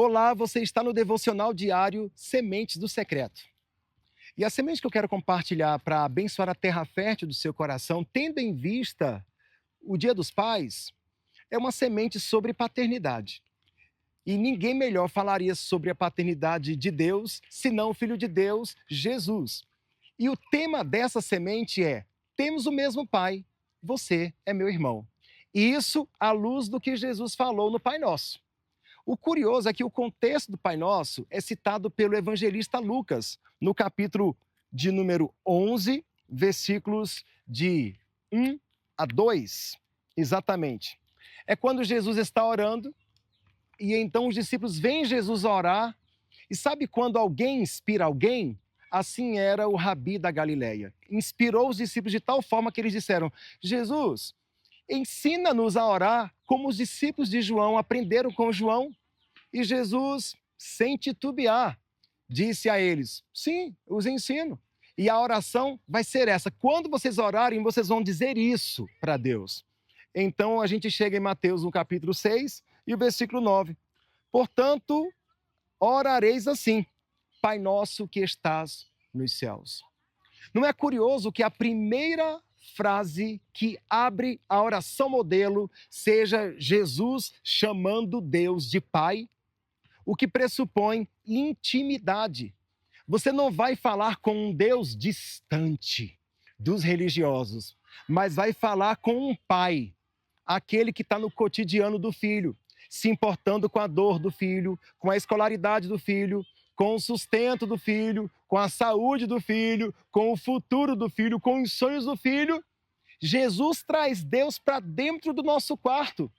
Olá, você está no devocional diário Sementes do Secreto. E a semente que eu quero compartilhar para abençoar a terra fértil do seu coração, tendo em vista o Dia dos Pais, é uma semente sobre paternidade. E ninguém melhor falaria sobre a paternidade de Deus, senão o Filho de Deus, Jesus. E o tema dessa semente é: temos o mesmo Pai, você é meu irmão. E isso à luz do que Jesus falou no Pai Nosso. O curioso é que o contexto do Pai Nosso é citado pelo evangelista Lucas, no capítulo de número 11, versículos de 1 a 2, exatamente. É quando Jesus está orando, e então os discípulos veem Jesus orar, e sabe quando alguém inspira alguém? Assim era o Rabi da Galileia. Inspirou os discípulos de tal forma que eles disseram: Jesus, ensina-nos a orar como os discípulos de João aprenderam com João. E Jesus, sem titubear, disse a eles: sim, os ensino. E a oração vai ser essa. Quando vocês orarem, vocês vão dizer isso para Deus. Então a gente chega em Mateus no capítulo 6 e o versículo 9. Portanto, orareis assim: Pai nosso que estás nos céus. Não é curioso que a primeira frase que abre a oração modelo seja Jesus chamando Deus de Pai, o que pressupõe intimidade. Você não vai falar com um Deus distante dos religiosos, mas vai falar com um pai, aquele que está no cotidiano do filho, se importando com a dor do filho, com a escolaridade do filho, com o sustento do filho, com a saúde do filho, com o futuro do filho, com os sonhos do filho. Jesus traz Deus para dentro do nosso quarto.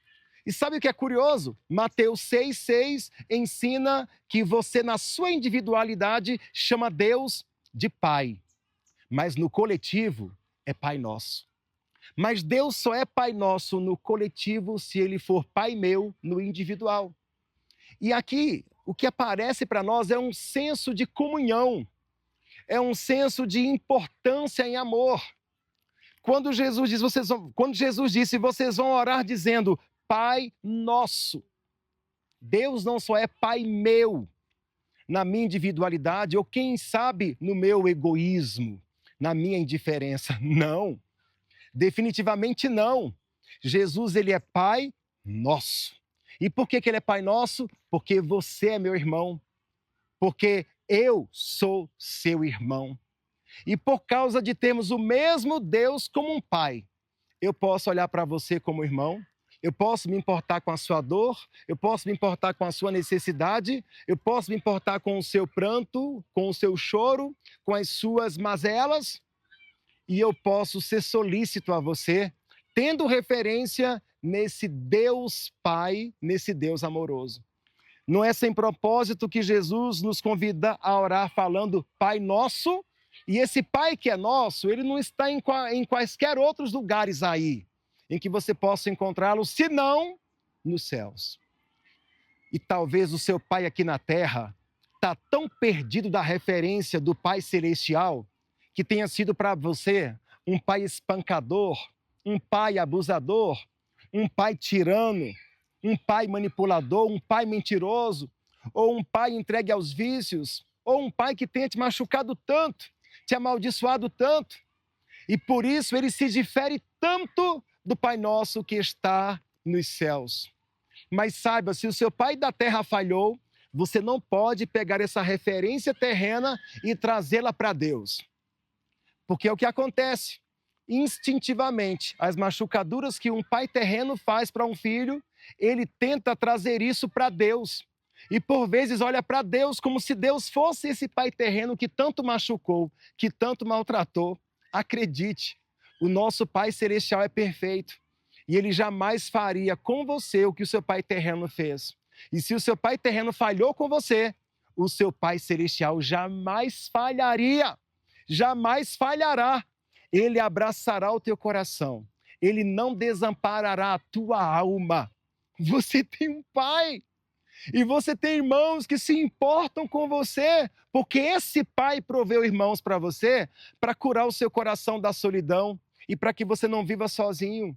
E sabe o que é curioso? Mateus 6,6 ensina que você, na sua individualidade, chama Deus de Pai. Mas no coletivo, é Pai Nosso. Mas Deus só é Pai Nosso no coletivo se Ele for Pai meu no individual. E aqui, o que aparece para nós é um senso de comunhão, é um senso de importância em amor. Quando Jesus disse, vocês vão orar dizendo: Pai Nosso. Deus não só é Pai meu, na minha individualidade, ou quem sabe no meu egoísmo, na minha indiferença. Não, definitivamente não. Jesus, ele é Pai Nosso. E por que ele é Pai Nosso? Porque você é meu irmão, porque eu sou seu irmão. E por causa de termos o mesmo Deus como um pai, eu posso olhar para você como irmão, eu posso me importar com a sua dor, eu posso me importar com a sua necessidade, eu posso me importar com o seu pranto, com o seu choro, com as suas mazelas, e eu posso ser solícito a você, tendo referência nesse Deus Pai, nesse Deus amoroso. Não é sem propósito que Jesus nos convida a orar falando Pai Nosso, e esse Pai que é nosso, ele não está em quaisquer outros lugares aí, em que você possa encontrá-lo, senão nos céus. E talvez o seu Pai aqui na terra está tão perdido da referência do Pai Celestial, que tenha sido para você um pai espancador, um pai abusador, um pai tirano, um pai manipulador, um pai mentiroso, ou um pai entregue aos vícios, ou um pai que tenha te machucado tanto, te amaldiçoado tanto, e por isso ele se difere tanto do Pai Nosso que está nos céus. Mas saiba, se o seu pai da terra falhou, você não pode pegar essa referência terrena e trazê-la para Deus. Porque é o que acontece. Instintivamente, as machucaduras que um pai terreno faz para um filho, ele tenta trazer isso para Deus. E por vezes olha para Deus como se Deus fosse esse pai terreno que tanto machucou, que tanto maltratou. Acredite, o nosso Pai Celestial é perfeito. E ele jamais faria com você o que o seu pai terreno fez. E se o seu pai terreno falhou com você, o seu Pai Celestial jamais falharia. Jamais falhará. Ele abraçará o teu coração. Ele não desamparará a tua alma. Você tem um pai. E você tem irmãos que se importam com você, porque esse pai proveu irmãos para você, para curar o seu coração da solidão e para que você não viva sozinho.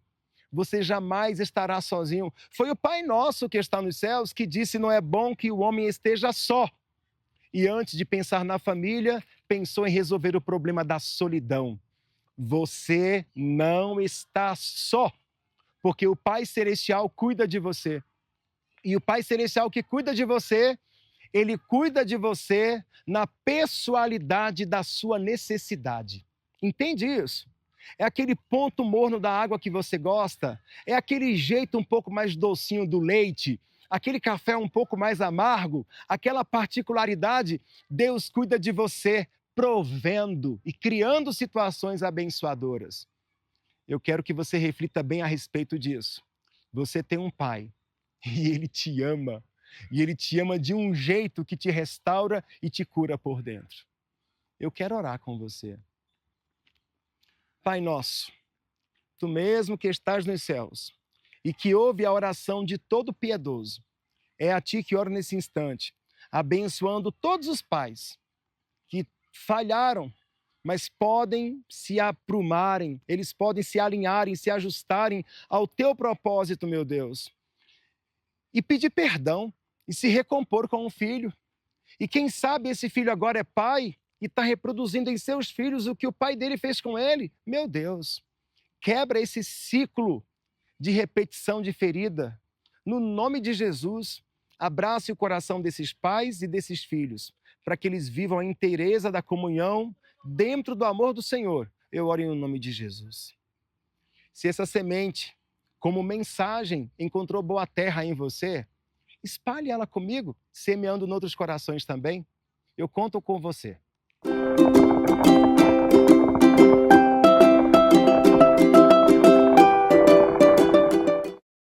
Você jamais estará sozinho. Foi o Pai Nosso que está nos céus que disse: não é bom que o homem esteja só. E antes de pensar na família, pensou em resolver o problema da solidão. Você não está só, porque o Pai Celestial cuida de você. E o Pai Celestial que cuida de você, ele cuida de você na pessoalidade da sua necessidade. Entende isso? É aquele ponto morno da água que você gosta, é aquele jeito um pouco mais docinho do leite, aquele café um pouco mais amargo, aquela particularidade. Deus cuida de você, provendo e criando situações abençoadoras. Eu quero que você reflita bem a respeito disso. Você tem um pai e ele te ama. E ele te ama de um jeito que te restaura e te cura por dentro. Eu quero orar com você. Pai nosso, tu mesmo que estás nos céus e que ouve a oração de todo piedoso, é a ti que oro nesse instante, abençoando todos os pais que falharam, mas podem se aprumarem, eles podem se alinharem, se ajustarem ao teu propósito, meu Deus, e pedir perdão e se recompor com o filho. E quem sabe esse filho agora é pai e está reproduzindo em seus filhos o que o pai dele fez com ele. Meu Deus, quebra esse ciclo de repetição de ferida. No nome de Jesus, abrace o coração desses pais e desses filhos, para que eles vivam a inteireza da comunhão dentro do amor do Senhor. Eu oro em nome de Jesus. Se essa semente, como mensagem, encontrou boa terra em você, espalhe ela comigo, semeando em outros corações também. Eu conto com você.